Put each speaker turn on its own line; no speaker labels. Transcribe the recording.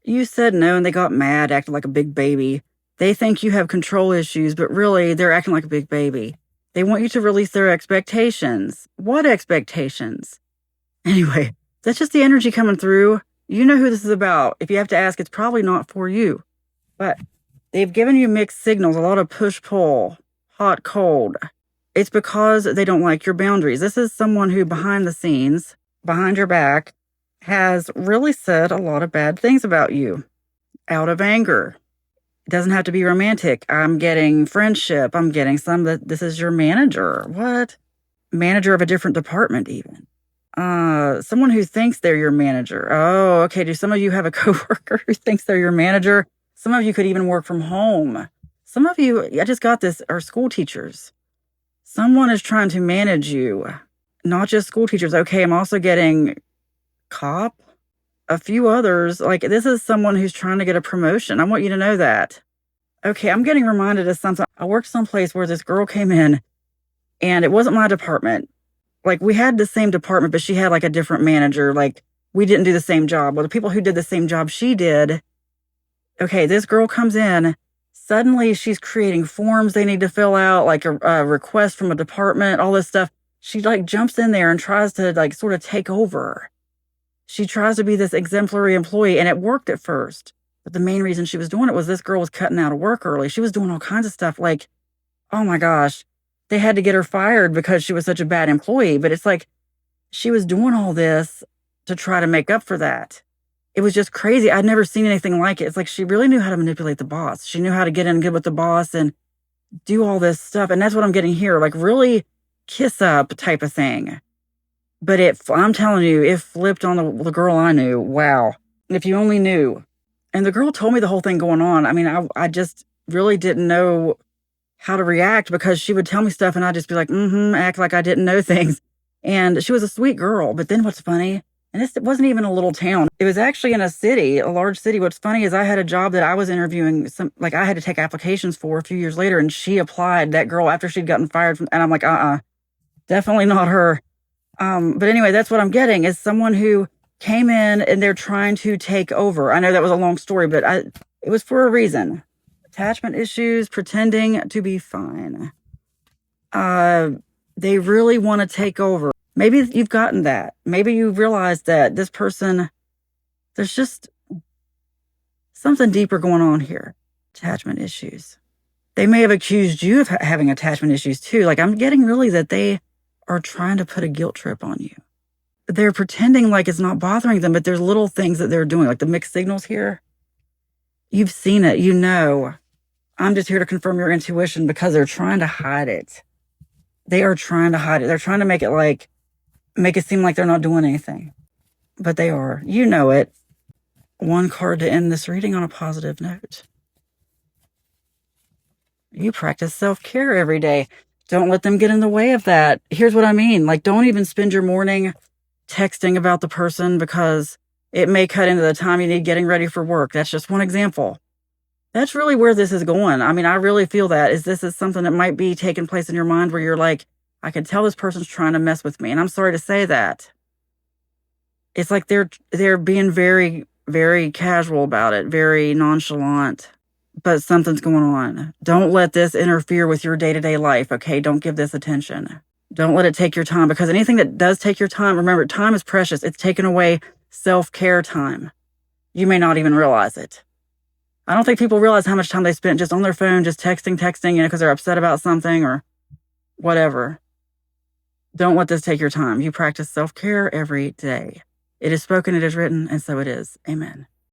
You said no and they got mad, acted like a big baby. They think you have control issues, but really, they're acting like a big baby. They want you to release their expectations. What expectations? Anyway, that's just the energy coming through. You know who this is about. If you have to ask, it's probably not for you. But they've given you mixed signals, a lot of push-pull, hot, cold. It's because they don't like your boundaries. This is someone who, behind the scenes, behind your back, has really said a lot of bad things about you out of anger. It doesn't have to be romantic. I'm getting friendship. I'm getting some that this is your manager. What? Manager of a different department, even. Someone who thinks they're your manager. Oh, okay. Do some of you have a coworker who thinks they're your manager? Some of you could even work from home. Some of you, I just got this, are school teachers. Someone is trying to manage you, not just school teachers. Okay, I'm also getting cop, a few others. Like, this is someone who's trying to get a promotion. I want you to know that. Okay, I'm getting reminded of something. I worked someplace where this girl came in, and it wasn't my department. Like, we had the same department, but she had like a different manager. Like, we didn't do the same job. Well, the people who did the same job she did, okay, this girl comes in. Suddenly, she's creating forms they need to fill out, like a request from a department, all this stuff. She like jumps in there and tries to like sort of take over. She tries to be this exemplary employee, and it worked at first. But the main reason she was doing it was this girl was cutting out of work early. She was doing all kinds of stuff. Like, oh my gosh, they had to get her fired because she was such a bad employee. But it's like she was doing all this to try to make up for that. It was just crazy. I'd never seen anything like it. It's like she really knew how to manipulate the boss. She knew how to get in good with the boss and do all this stuff. And that's what I'm getting here, like really kiss up type of thing. But I'm telling you, it flipped on the girl I knew. Wow. If you only knew. And the girl told me the whole thing going on. I mean, I just really didn't know how to react because she would tell me stuff and I'd just be like, act like I didn't know things. And she was a sweet girl. But then what's funny, and it wasn't even a little town. It was actually in a city, a large city. What's funny is I had a job that I was interviewing, I had to take applications for a few years later, and she applied, that girl, after she'd gotten fired from, and I'm like, definitely not her. But anyway, that's what I'm getting, is someone who came in and they're trying to take over. I know that was a long story, but it was for a reason. Attachment issues, pretending to be fine. They really want to take over. Maybe you've gotten that. Maybe you realized that this person, there's just something deeper going on here. Attachment issues. They may have accused you of having attachment issues too. Like, I'm getting really that they are trying to put a guilt trip on you. They're pretending like it's not bothering them, but there's little things that they're doing, like the mixed signals here. You've seen it, you know. I'm just here to confirm your intuition because they're trying to hide it. They are trying to hide it. They're trying to make it seem like they're not doing anything. But they are. You know it. One card to end this reading on a positive note. You practice self-care every day. Don't let them get in the way of that. Here's what I mean. Like, don't even spend your morning texting about the person because it may cut into the time you need getting ready for work. That's just one example. That's really where this is going. I mean, I really feel that this is something that might be taking place in your mind where you're like, I can tell this person's trying to mess with me. And I'm sorry to say that. It's like they're being very, very casual about it, very nonchalant, but something's going on. Don't let this interfere with your day-to-day life, okay? Don't give this attention. Don't let it take your time, because anything that does take your time, remember, time is precious. It's taken away self-care time. You may not even realize it. I don't think people realize how much time they spent just on their phone, just texting, because they're upset about something or whatever. Don't let this take your time. You practice self-care every day. It is spoken, it is written, and so it is. Amen.